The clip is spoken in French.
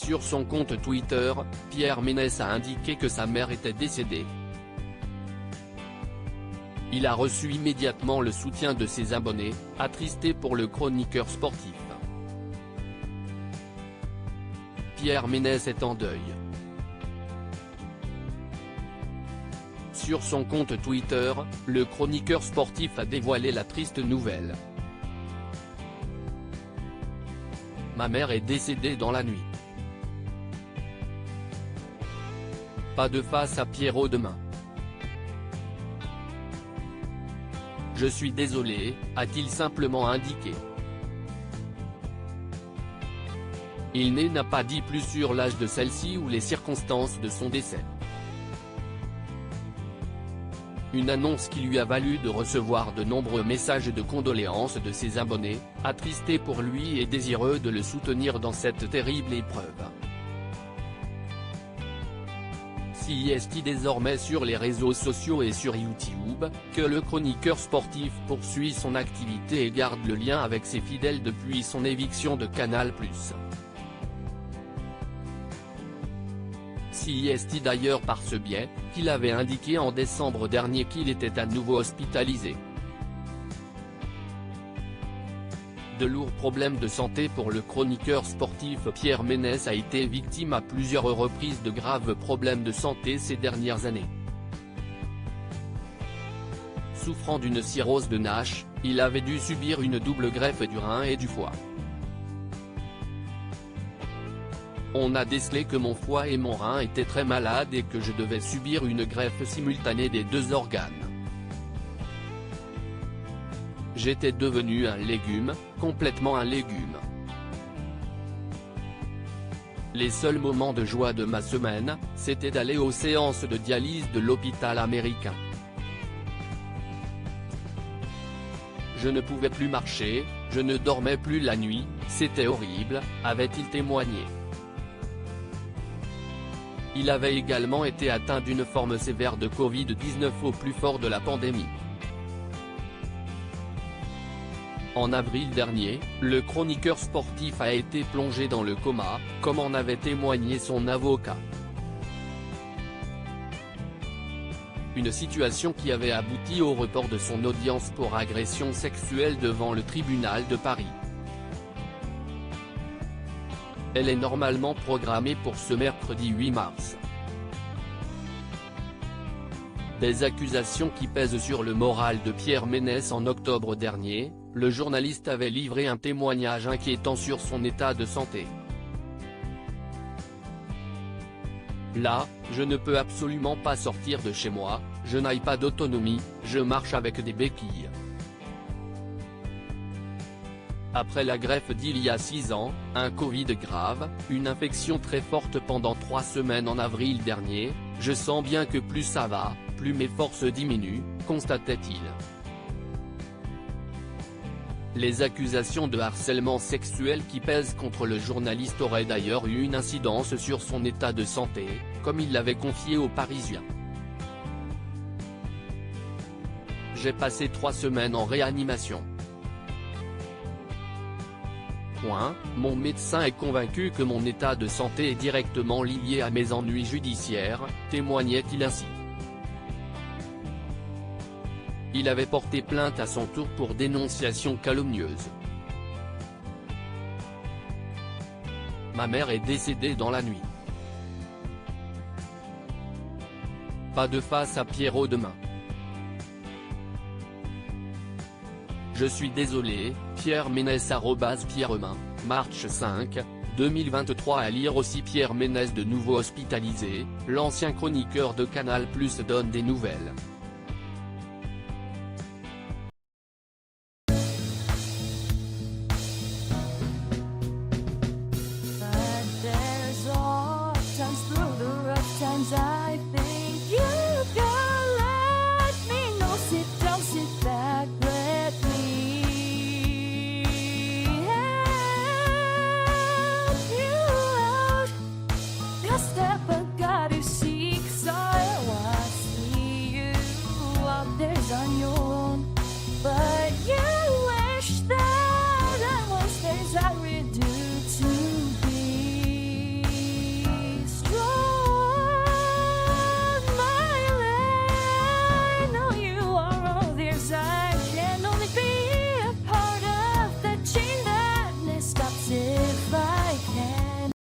Sur son compte Twitter, Pierre Ménès a indiqué que sa mère était décédée. Il a reçu immédiatement le soutien de ses abonnés, attristés pour le chroniqueur sportif. Pierre Ménès est en deuil. Sur son compte Twitter, le chroniqueur sportif a dévoilé la triste nouvelle. Ma mère est décédée dans la nuit. Pas de face à Pierrot demain. Je suis désolé, a-t-il simplement indiqué. Il n'a pas dit plus sur l'âge de celle-ci ou les circonstances de son décès. Une annonce qui lui a valu de recevoir de nombreux messages de condoléances de ses abonnés, attristés pour lui et désireux de le soutenir dans cette terrible épreuve. C'est désormais sur les réseaux sociaux et sur YouTube, que le chroniqueur sportif poursuit son activité et garde le lien avec ses fidèles depuis son éviction de Canal+. C'est d'ailleurs par ce biais, qu'il avait indiqué en décembre dernier qu'il était à nouveau hospitalisé. De lourds problèmes de santé pour le chroniqueur sportif Pierre Ménès a été victime à plusieurs reprises de graves problèmes de santé ces dernières années. Souffrant d'une cirrhose de Nash, il avait dû subir une double greffe du rein et du foie. On a décelé que mon foie et mon rein étaient très malades et que je devais subir une greffe simultanée des deux organes. J'étais devenu un légume, complètement un légume. Les seuls moments de joie de ma semaine, c'était d'aller aux séances de dialyse de l'hôpital américain. Je ne pouvais plus marcher, je ne dormais plus la nuit, c'était horrible, avait-il témoigné. Il avait également été atteint d'une forme sévère de Covid-19 au plus fort de la pandémie. En avril dernier, le chroniqueur sportif a été plongé dans le coma, comme en avait témoigné son avocat. Une situation qui avait abouti au report de son audience pour agression sexuelle devant le tribunal de Paris. Elle est normalement programmée pour ce mercredi 8 mars. Des accusations qui pèsent sur le moral de Pierre Ménès. En octobre dernier, le journaliste avait livré un témoignage inquiétant sur son état de santé. Là, je ne peux absolument pas sortir de chez moi, je n'ai pas d'autonomie, je marche avec des béquilles. Après la greffe d'il y a 6 ans, un Covid grave, une infection très forte pendant 3 semaines en avril dernier, je sens bien que plus ça va, plus mes forces diminuent, constatait-il. Les accusations de harcèlement sexuel qui pèsent contre le journaliste auraient d'ailleurs eu une incidence sur son état de santé, comme il l'avait confié aux Parisiens. J'ai passé 3 semaines en réanimation. Mon médecin est convaincu que mon état de santé est directement lié à mes ennuis judiciaires, témoignait-il ainsi. Il avait porté plainte à son tour pour dénonciation calomnieuse. Ma mère est décédée dans la nuit. Pas de face à Pierrot demain. Je suis désolé, Pierre Ménès @Pierremain, March 5, 2023. À lire aussi Pierre Ménès de nouveau hospitalisé, l'ancien chroniqueur de Canal+ donne des nouvelles.